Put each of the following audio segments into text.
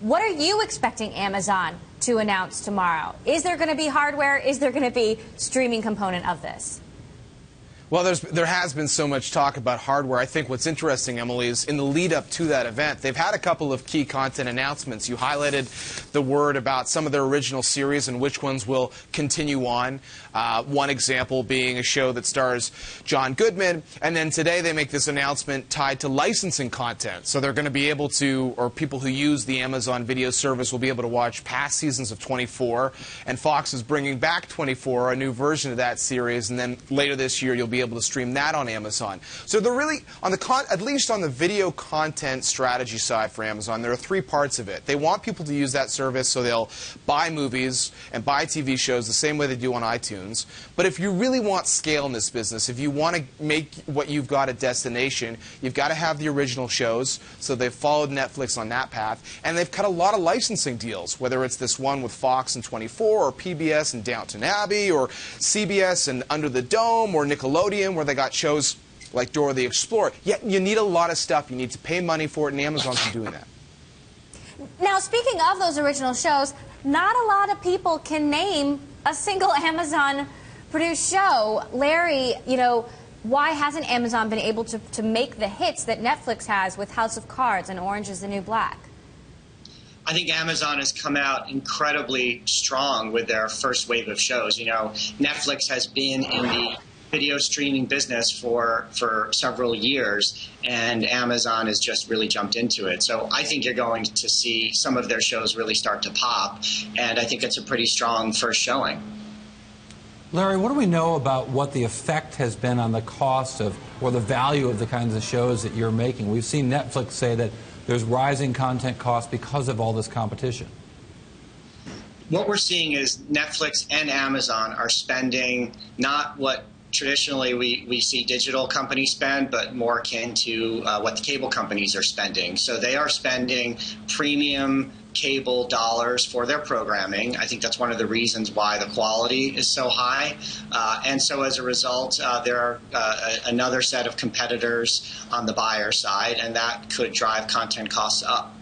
What are you expecting Amazon to announce tomorrow? Is there going to be hardware? Is there going to be streaming component of this? Well, there has been so much talk about hardware. I think what's interesting, Emily, is in the lead up to that event, they've had a couple of key content announcements. You highlighted the word about some of their original series and which ones will continue on. One example being a show that stars John Goodman. And then today they make this announcement tied to licensing content. So they're going to be able to, or people who use the Amazon video service will be able to watch past seasons of 24. And Fox is bringing back 24, a new version of that series. And then later this year, you'll be able to stream that on Amazon. So they're really, on the at least on the video content strategy side for Amazon, there are three parts of it. They want people to use that service so they'll buy movies and buy TV shows the same way they do on iTunes. But if you really want scale in this business, if you want to make what you've got a destination, you've got to have the original shows. So they've followed Netflix on that path. And they've cut a lot of licensing deals, whether it's this one with Fox and 24, or PBS and Downton Abbey, or CBS and Under the Dome, or Nickelodeon, where they got shows like Dora the Explorer. Yet you need a lot of stuff. You need to pay money for it, and Amazon's doing that. Now, speaking of those original shows, not a lot of people can name a single Amazon-produced show. Larry, you know, why hasn't Amazon been able to make the hits that Netflix has with House of Cards and Orange is the New Black? I think Amazon has come out incredibly strong with their first wave of shows. You know, Netflix has been in the video streaming business for several years, and Amazon has just really jumped into it. So I think you're going to see some of their shows really start to pop, and I think it's a pretty strong first showing. Larry, what do we know about what the effect has been on the cost of, or the value of the kinds of shows that you're making? We've seen Netflix say that there's rising content costs because of all this competition. What we're seeing is Netflix and Amazon are spending not what traditionally we see digital companies spend, but more akin to what the cable companies are spending. So they are spending premium cable dollars for their programming. I think that's one of the reasons why the quality is so high. And so as a result, there are another set of competitors on the buyer side, and that could drive content costs up.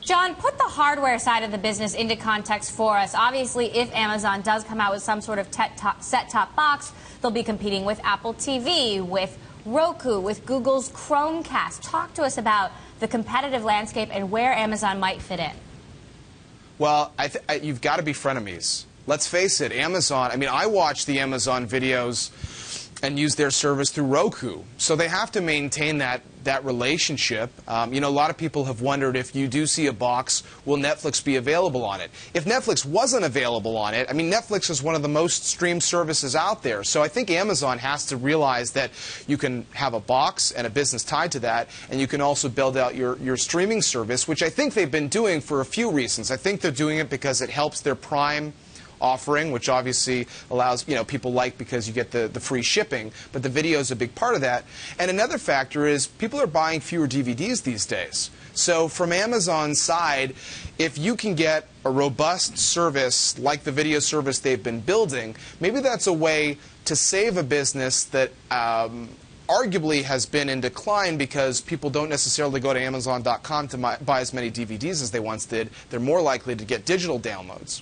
John, put the hardware side of the business into context for us. Obviously, if Amazon does come out with some sort of set-top box, they'll be competing with Apple TV, with Roku, with Google's Chromecast. Talk to us about the competitive landscape and where Amazon might fit in. Well, you've got to be frenemies. Let's face it, Amazon, I mean, I watch the Amazon videos and use their service through Roku. So they have to maintain that relationship. You know, a lot of people have wondered, if you do see a box, will Netflix be available on it? If Netflix wasn't available on it, I mean, Netflix is one of the most streamed services out there. So I think Amazon has to realize that you can have a box and a business tied to that, and you can also build out your streaming service, which I think they've been doing for a few reasons. I think they're doing it because it helps their Prime offering, which obviously allows, you know, people like, because you get the free shipping, but the video is a big part of that. And another factor is people are buying fewer DVDs these days. So from Amazon's side, if you can get a robust service like the video service they've been building, maybe that's a way to save a business that arguably has been in decline because people don't necessarily go to Amazon.com to buy as many DVDs as they once did. They're more likely to get digital downloads.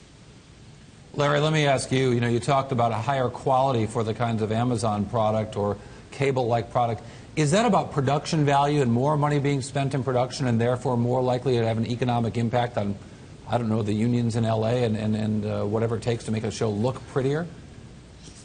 Larry, let me ask you, you know, you talked about a higher quality for the kinds of Amazon product or cable-like product. Is that about production value and more money being spent in production and therefore more likely to have an economic impact on, I don't know, the unions in L.A. and whatever it takes to make a show look prettier?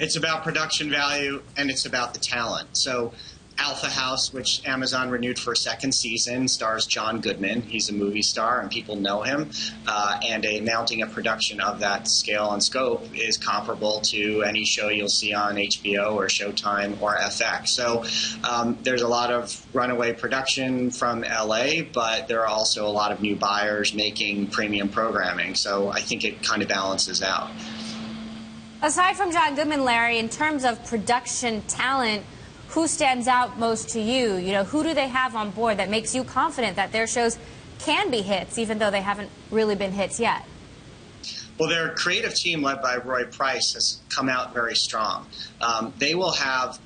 It's about production value, and it's about the talent. So Alpha House, which Amazon renewed for a second season, stars John Goodman. He's a movie star, and people know him. And mounting a production of that scale and scope is comparable to any show you'll see on HBO or Showtime or FX. So there's a lot of runaway production from LA, but there are also a lot of new buyers making premium programming. So I think it kind of balances out. Aside from John Goodman, Larry, in terms of production talent, who stands out most to you? You know, who do they have on board that makes you confident that their shows can be hits, even though they haven't really been hits yet? Well, their creative team, led by Roy Price, has come out very strong. They will have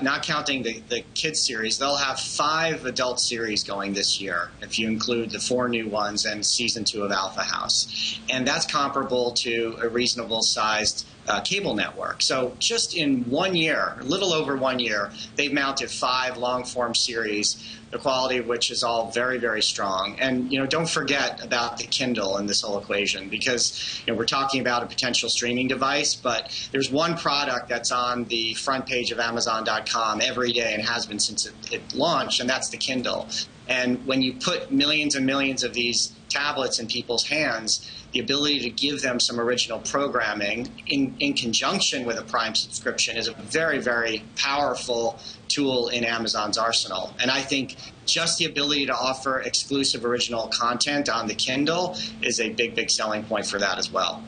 not counting the kids series, they'll have 5 adult series going this year, if you include the 4 new ones and season 2 of Alpha House. And that's comparable to a reasonable sized cable network. So just in 1 year, a little over 1 year, they've mounted 5 long-form series, the quality of which is all very, very strong. And, don't forget about the Kindle in this whole equation, because, we're talking about a potential streaming device, but there's one product that's on the front page of Amazon.com every day and has been since it launched, and that's the Kindle. And when you put millions and millions of these tablets in people's hands, the ability to give them some original programming in conjunction with a Prime subscription is a very, very powerful tool in Amazon's arsenal. And I think just the ability to offer exclusive original content on the Kindle is a big, big selling point for that as well.